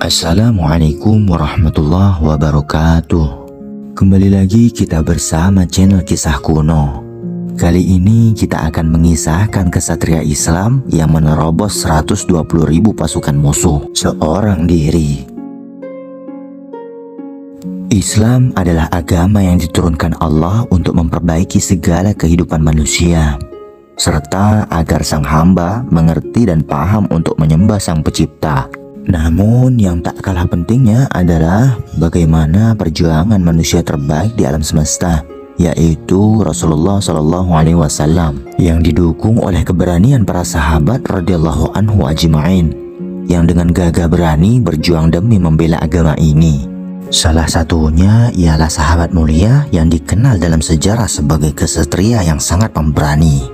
Assalamualaikum warahmatullahi wabarakatuh. Kembali lagi kita bersama channel Kisah Kuno. Kali ini kita akan mengisahkan kesatria Islam yang menerobos 120.000 pasukan musuh seorang diri. Islam adalah agama yang diturunkan Allah untuk memperbaiki segala kehidupan manusia, serta agar sang hamba mengerti dan paham untuk menyembah sang pencipta. Namun yang tak kalah pentingnya adalah bagaimana perjuangan manusia terbaik di alam semesta, yaitu Rasulullah SAW, yang didukung oleh keberanian para sahabat radhiyallahu anhu ajma'in, yang dengan gagah berani berjuang demi membela agama ini. Salah satunya ialah sahabat mulia yang dikenal dalam sejarah sebagai kesatria yang sangat pemberani,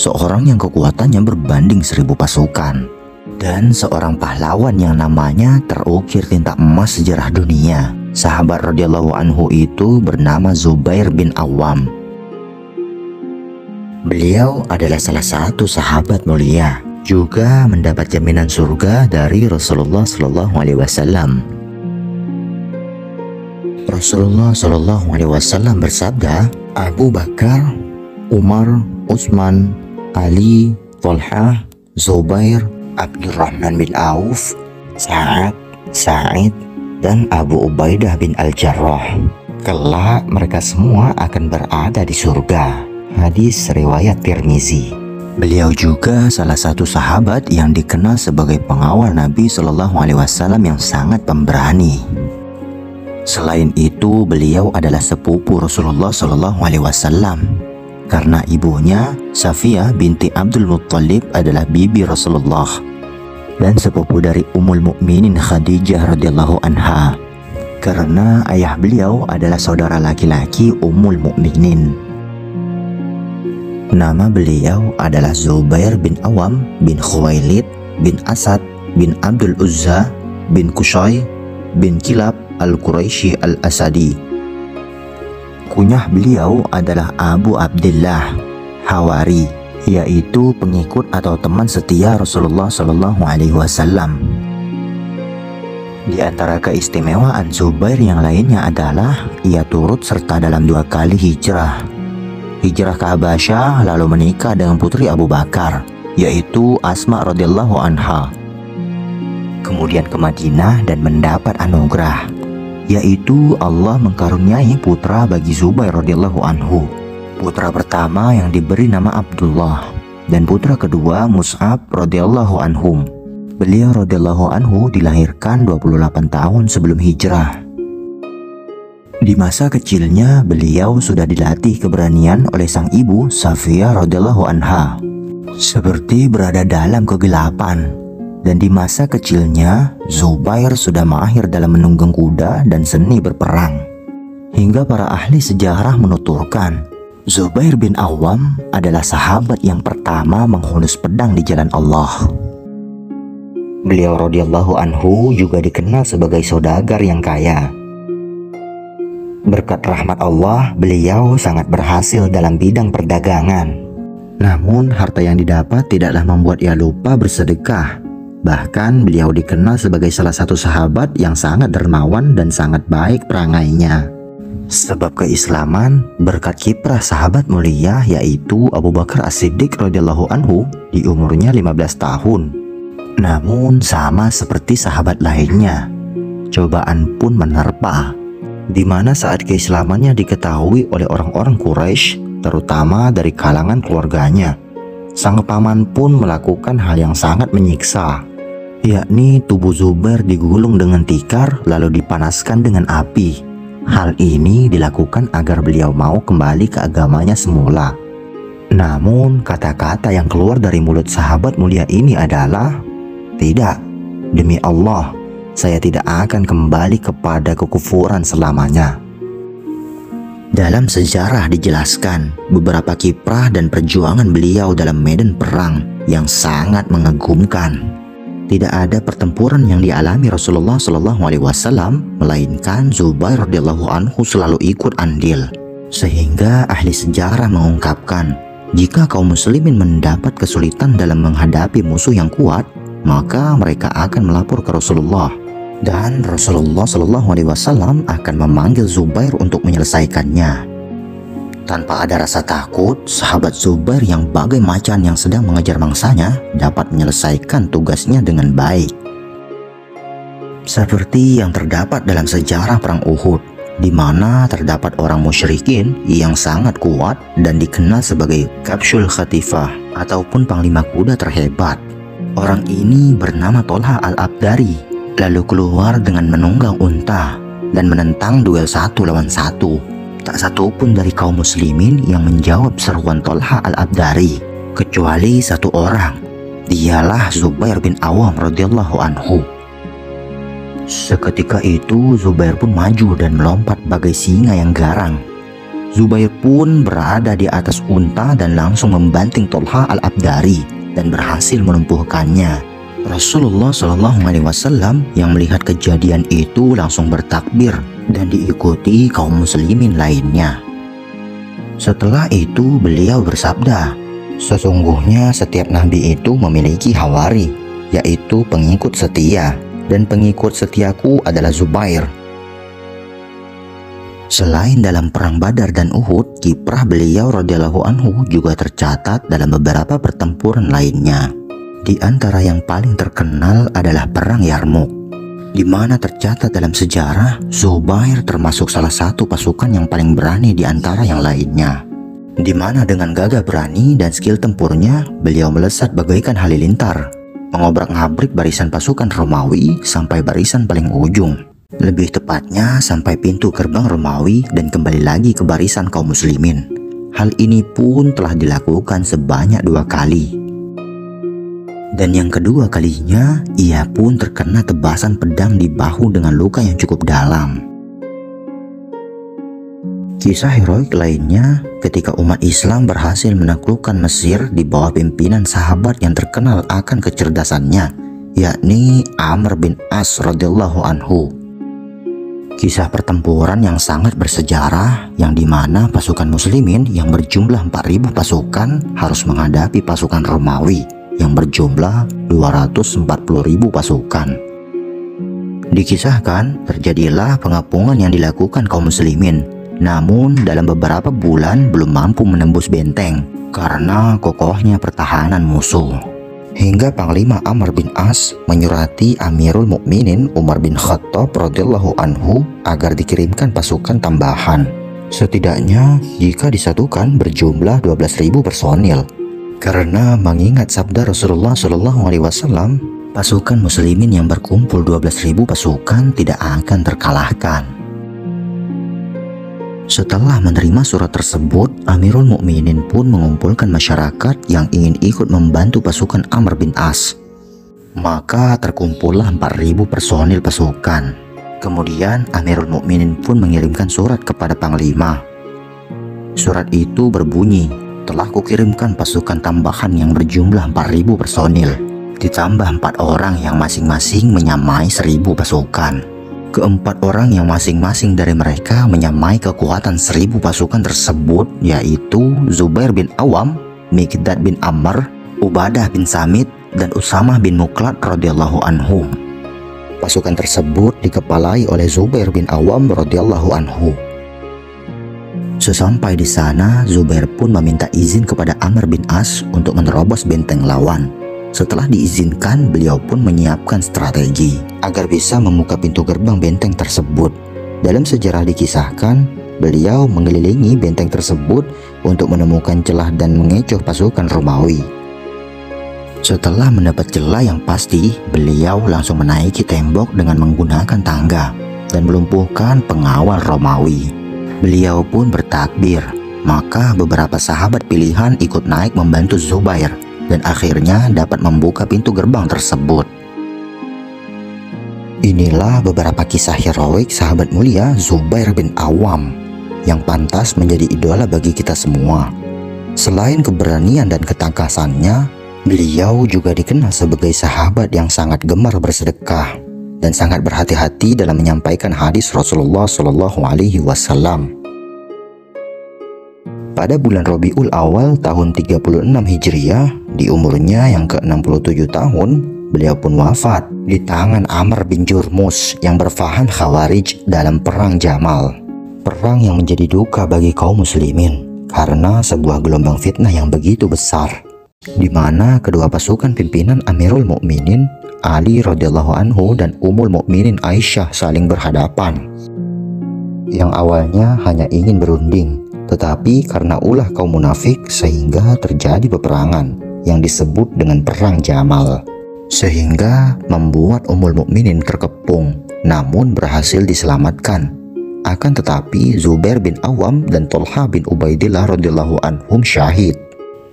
seorang yang kekuatannya berbanding 1000 pasukan, dan seorang pahlawan yang namanya terukir tinta emas sejarah dunia. Sahabat radhiyallahu anhu itu bernama Zubair bin Awam. Beliau adalah salah satu sahabat mulia, juga mendapat jaminan surga dari Rasulullah SAW. Rasulullah SAW bersabda, Abu Bakar, Umar, Utsman, Ali, Thalhah, Zubair, Abdurrahman bin Auf, Sa'ad, Sa'id, dan Abu Ubaidah bin Al-Jarrah. Kelak mereka semua akan berada di surga. Hadis riwayat Tirmizi. Beliau juga salah satu sahabat yang dikenal sebagai pengawal Nabi SAW yang sangat pemberani. Selain itu, beliau adalah sepupu Rasulullah SAW. Karena ibunya, Safiyah binti Abdul Muttalib, adalah bibi Rasulullah dan sepupu dari Ummul Mukminin Khadijah radhiyallahu anha. Karena ayah beliau adalah saudara laki-laki Ummul Mukminin. Nama beliau adalah Zubair bin Awam bin Khuwailid bin Asad bin Abdul Uzza bin Qusay bin Kilab al-Quraisy al-Asadi. Kunyah beliau adalah Abu Abdullah Hawari, yaitu pengikut atau teman setia Rasulullah SAW. Di antara keistimewaan Zubair yang lainnya adalah ia turut serta dalam 2 kali hijrah ke Habasyah, lalu menikah dengan putri Abu Bakar, yaitu Asma radhiyallahu anha. Kemudian ke Madinah dan mendapat anugerah, yaitu Allah mengkaruniai putra bagi Zubair radhiyallahu anhu. Putra pertama yang diberi nama Abdullah dan putra kedua Mus'ab radhiyallahu anhum. Beliau radhiyallahu anhu dilahirkan 28 tahun sebelum hijrah. Di masa kecilnya beliau sudah dilatih keberanian oleh sang ibu Safiyah radhiyallahu anha, seperti berada dalam kegelapan. Dan di masa kecilnya, Zubair sudah mahir dalam menunggang kuda dan seni berperang. Hingga para ahli sejarah menuturkan, Zubair bin Awam adalah sahabat yang pertama menghunus pedang di jalan Allah. Beliau radhiyallahu anhu juga dikenal sebagai saudagar yang kaya. Berkat rahmat Allah, beliau sangat berhasil dalam bidang perdagangan. Namun, harta yang didapat tidaklah membuat ia lupa bersedekah. Bahkan beliau dikenal sebagai salah satu sahabat yang sangat dermawan dan sangat baik perangainya. Sebab keislaman berkat kiprah sahabat mulia yaitu Abu Bakar As-Siddiq radhiyallahu anhu di umurnya 15 tahun. Namun sama seperti sahabat lainnya, cobaan pun menerpa, di mana saat keislamannya diketahui oleh orang-orang Quraisy, terutama dari kalangan keluarganya, sang paman pun melakukan hal yang sangat menyiksa, yakni tubuh Zubair digulung dengan tikar lalu dipanaskan dengan api. Hal ini dilakukan agar beliau mau kembali ke agamanya semula. Namun kata-kata yang keluar dari mulut sahabat mulia ini adalah, "Tidak, demi Allah, saya tidak akan kembali kepada kekufuran selamanya." Dalam sejarah dijelaskan beberapa kiprah dan perjuangan beliau dalam medan perang yang sangat mengagumkan. Tidak ada pertempuran yang dialami Rasulullah SAW, melainkan Zubair radhiyallahu anhu selalu ikut andil. Sehingga ahli sejarah mengungkapkan, jika kaum muslimin mendapat kesulitan dalam menghadapi musuh yang kuat, maka mereka akan melapor ke Rasulullah. Dan Rasulullah SAW akan memanggil Zubair untuk menyelesaikannya. Tanpa ada rasa takut, sahabat Zubair yang bagai macan yang sedang mengejar mangsanya dapat menyelesaikan tugasnya dengan baik. Seperti yang terdapat dalam sejarah perang Uhud, di mana terdapat orang musyrikin yang sangat kuat dan dikenal sebagai Kabsyul Khatifah ataupun panglima kuda terhebat. Orang ini bernama Tolha Al-Abdari, lalu keluar dengan menunggang unta dan menentang duel 1 lawan 1. Tak satu pun dari kaum muslimin yang menjawab seruan Tolha Al-Abdari, kecuali satu orang. Dialah Zubair bin Awam radhiyallahu anhu. Seketika itu Zubair pun maju dan melompat bagai singa yang garang. Zubair pun berada di atas unta dan langsung membanting Tolha Al-Abdari dan berhasil melumpuhkannya. Rasulullah SAW yang melihat kejadian itu langsung bertakbir dan diikuti kaum muslimin lainnya. Setelah itu beliau bersabda, sesungguhnya setiap nabi itu memiliki hawari, yaitu pengikut setia, dan pengikut setiaku adalah Zubair. Selain dalam perang Badar dan Uhud, kiprah beliau radhiyallahu anhu juga tercatat dalam beberapa pertempuran lainnya. Di antara yang paling terkenal adalah perang Yarmuk, di mana tercatat dalam sejarah Zubair termasuk salah satu pasukan yang paling berani di antara yang lainnya, di mana dengan gagah berani dan skill tempurnya beliau melesat bagaikan halilintar, mengobrak-ngabrik barisan pasukan Romawi sampai barisan paling ujung, lebih tepatnya sampai pintu gerbang Romawi dan kembali lagi ke barisan kaum muslimin. Hal ini pun telah dilakukan sebanyak 2 kali. Dan yang kedua kalinya, ia pun terkena tebasan pedang di bahu dengan luka yang cukup dalam. Kisah heroik lainnya ketika umat Islam berhasil menaklukkan Mesir di bawah pimpinan sahabat yang terkenal akan kecerdasannya, yakni Amr bin As radhiyallahu anhu. Kisah pertempuran yang sangat bersejarah yang dimana pasukan muslimin yang berjumlah 4.000 pasukan harus menghadapi pasukan Romawi yang berjumlah 240.000 pasukan. Dikisahkan terjadilah pengepungan yang dilakukan kaum muslimin, namun dalam beberapa bulan belum mampu menembus benteng karena kokohnya pertahanan musuh. Hingga Panglima Amr bin As menyurati Amirul Mukminin Umar bin Khattab radhiyallahu anhu agar dikirimkan pasukan tambahan. Setidaknya jika disatukan berjumlah 12.000 personil. Karena mengingat sabda Rasulullah SAW, pasukan muslimin yang berkumpul 12.000 pasukan tidak akan terkalahkan. Setelah menerima surat tersebut, Amirul Mukminin pun mengumpulkan masyarakat yang ingin ikut membantu pasukan Amr bin As. Maka terkumpullah 4.000 personil pasukan. Kemudian Amirul Mukminin pun mengirimkan surat kepada Panglima. Surat itu berbunyi, telah kukirimkan pasukan tambahan yang berjumlah 4.000 personil, ditambah 4 orang yang masing-masing menyamai 1.000 pasukan. Keempat orang yang masing-masing dari mereka menyamai kekuatan 1.000 pasukan tersebut, yaitu Zubair bin Awam, Miqdad bin Amr, Ubadah bin Samit, dan Usamah bin Muqlad radhiyallahu anhum. Pasukan tersebut dikepalai oleh Zubair bin Awam radhiyallahu anhu. Sesampai di sana, Zubair pun meminta izin kepada Amr bin As untuk menerobos benteng lawan. Setelah diizinkan, beliau pun menyiapkan strategi agar bisa membuka pintu gerbang benteng tersebut. Dalam sejarah dikisahkan, beliau mengelilingi benteng tersebut untuk menemukan celah dan mengecoh pasukan Romawi. Setelah mendapat celah yang pasti, beliau langsung menaiki tembok dengan menggunakan tangga dan melumpuhkan pengawal Romawi. Beliau pun bertakbir, maka beberapa sahabat pilihan ikut naik membantu Zubair dan akhirnya dapat membuka pintu gerbang tersebut. Inilah beberapa kisah heroik sahabat mulia Zubair bin Awam yang pantas menjadi idola bagi kita semua. Selain keberanian dan ketangkasannya, beliau juga dikenal sebagai sahabat yang sangat gemar bersedekah dan sangat berhati-hati dalam menyampaikan hadis Rasulullah SAW. Pada bulan Rabiul Awal tahun 36 Hijriah, di umurnya yang ke-67 tahun, beliau pun wafat di tangan Amr bin Jurmus yang berfahan Khawarij dalam perang Jamal. Perang yang menjadi duka bagi kaum muslimin karena sebuah gelombang fitnah yang begitu besar, di mana kedua pasukan pimpinan Amirul Mukminin Ali radhiyallahu anhu dan Ummul Mukminin Aisyah saling berhadapan. Yang awalnya hanya ingin berunding, tetapi karena ulah kaum munafik sehingga terjadi peperangan yang disebut dengan perang Jamal, sehingga membuat Ummul Mukminin terkepung, namun berhasil diselamatkan. Akan tetapi Zubair bin Awam dan Thalhah bin Ubaidillah radhiyallahu anhum syahid.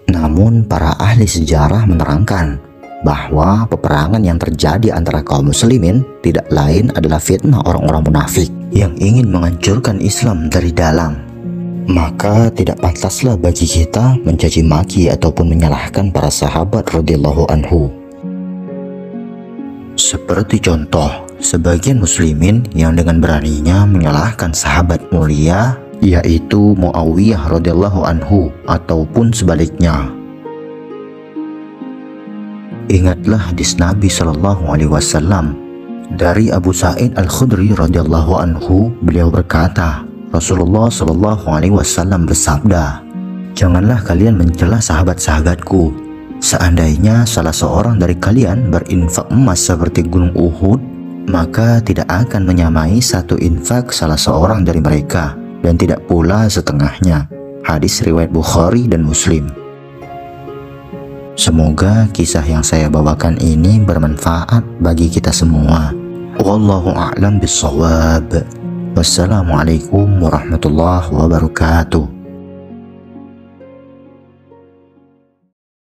Namun para ahli sejarah menerangkan bahwa peperangan yang terjadi antara kaum muslimin tidak lain adalah fitnah orang-orang munafik yang ingin menghancurkan Islam dari dalam. Maka tidak pantaslah bagi kita mencaci maki ataupun menyalahkan para sahabat radhiyallahu anhu. Seperti contoh, sebagian muslimin yang dengan beraninya menyalahkan sahabat mulia yaitu Muawiyah radhiyallahu anhu ataupun sebaliknya. Ingatlah hadis Nabi sallallahu alaihi wasallam dari Abu Sa'id Al-Khudri radhiyallahu anhu, beliau berkata, Rasulullah sallallahu alaihi wasallam bersabda, "Janganlah kalian mencela sahabat-sahabatku. Seandainya salah seorang dari kalian berinfak emas seperti gunung Uhud, maka tidak akan menyamai satu infak salah seorang dari mereka, dan tidak pula setengahnya." Hadis riwayat Bukhari dan Muslim. Semoga kisah yang saya bawakan ini bermanfaat bagi kita semua. Wallahu a'lam bishawab. Wassalamualaikum warahmatullahi wabarakatuh.